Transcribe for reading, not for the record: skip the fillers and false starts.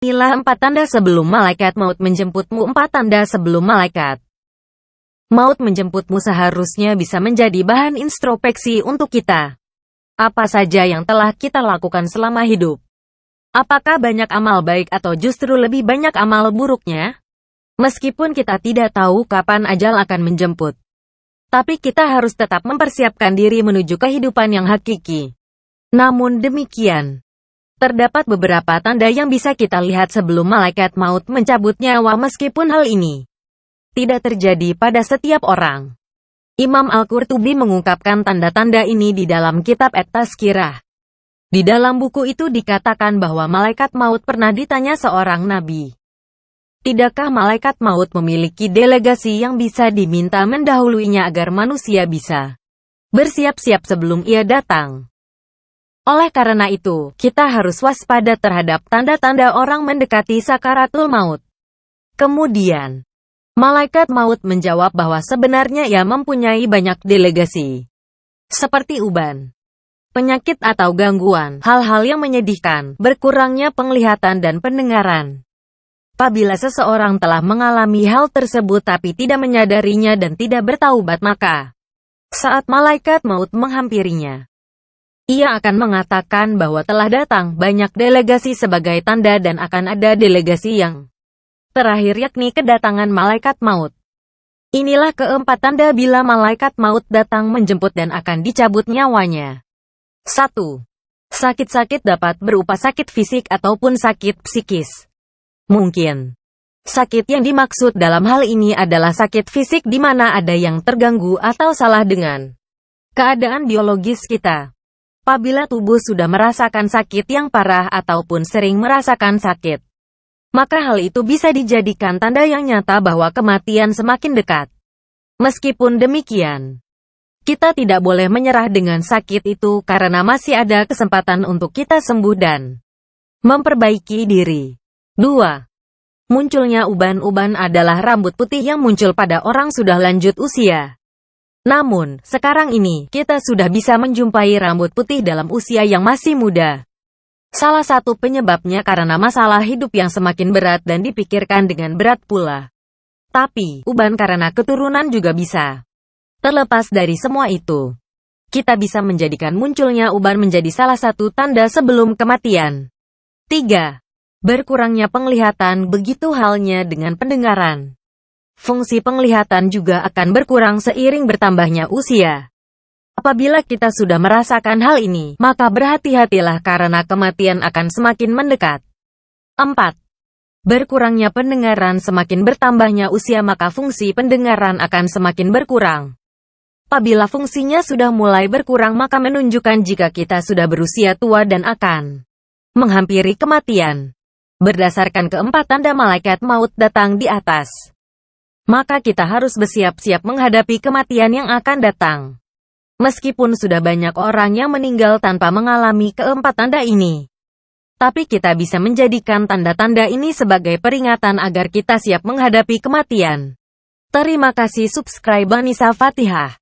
Inilah 4 tanda sebelum malaikat maut menjemputmu. 4 tanda sebelum malaikat maut menjemputmu seharusnya bisa menjadi bahan introspeksi untuk kita. Apa saja yang telah kita lakukan selama hidup? Apakah banyak amal baik atau justru lebih banyak amal buruknya? Meskipun kita tidak tahu kapan ajal akan menjemput, tapi kita harus tetap mempersiapkan diri menuju kehidupan yang hakiki. Namun demikian, terdapat beberapa tanda yang bisa kita lihat sebelum malaikat maut mencabut nyawa meskipun hal ini tidak terjadi pada setiap orang. Imam Al-Qurtubi mengungkapkan tanda-tanda ini di dalam kitab At-Tazkirah. Di dalam buku itu dikatakan bahwa malaikat maut pernah ditanya seorang nabi. Tidakkah malaikat maut memiliki delegasi yang bisa diminta mendahuluinya agar manusia bisa bersiap-siap sebelum ia datang? Oleh karena itu, kita harus waspada terhadap tanda-tanda orang mendekati sakaratul maut. Kemudian, malaikat maut menjawab bahwa sebenarnya ia mempunyai banyak delegasi, seperti uban, penyakit atau gangguan, hal-hal yang menyedihkan, berkurangnya penglihatan dan pendengaran. Apabila seseorang telah mengalami hal tersebut tapi tidak menyadarinya dan tidak bertaubat, maka saat malaikat maut menghampirinya, ia akan mengatakan bahwa telah datang banyak delegasi sebagai tanda dan akan ada delegasi yang terakhir yakni kedatangan malaikat maut. Inilah keempat tanda bila malaikat maut datang menjemput dan akan dicabut nyawanya. 1. Sakit-sakit dapat berupa sakit fisik ataupun sakit psikis. Mungkin sakit yang dimaksud dalam hal ini adalah sakit fisik di mana ada yang terganggu atau salah dengan keadaan biologis kita. Apabila tubuh sudah merasakan sakit yang parah ataupun sering merasakan sakit, maka hal itu bisa dijadikan tanda yang nyata bahwa kematian semakin dekat. Meskipun demikian, kita tidak boleh menyerah dengan sakit itu karena masih ada kesempatan untuk kita sembuh dan memperbaiki diri. 2. Munculnya uban-uban adalah rambut putih yang muncul pada orang sudah lanjut usia. Namun, sekarang ini, kita sudah bisa menjumpai rambut putih dalam usia yang masih muda. Salah satu penyebabnya karena masalah hidup yang semakin berat dan dipikirkan dengan berat pula. Tapi, uban karena keturunan juga bisa. Terlepas dari semua itu, kita bisa menjadikan munculnya uban menjadi salah satu tanda sebelum kematian. 3. Berkurangnya penglihatan, begitu halnya dengan pendengaran. Fungsi penglihatan juga akan berkurang seiring bertambahnya usia. Apabila kita sudah merasakan hal ini, maka berhati-hatilah karena kematian akan semakin mendekat. 4. Berkurangnya pendengaran, semakin bertambahnya usia maka fungsi pendengaran akan semakin berkurang. Apabila fungsinya sudah mulai berkurang maka menunjukkan jika kita sudah berusia tua dan akan menghampiri kematian. Berdasarkan keempat tanda malaikat maut datang di atas, maka kita harus bersiap-siap menghadapi kematian yang akan datang. Meskipun sudah banyak orang yang meninggal tanpa mengalami keempat tanda ini, tapi kita bisa menjadikan tanda-tanda ini sebagai peringatan agar kita siap menghadapi kematian. Terima kasih. Subscribe Anissa Fatihah.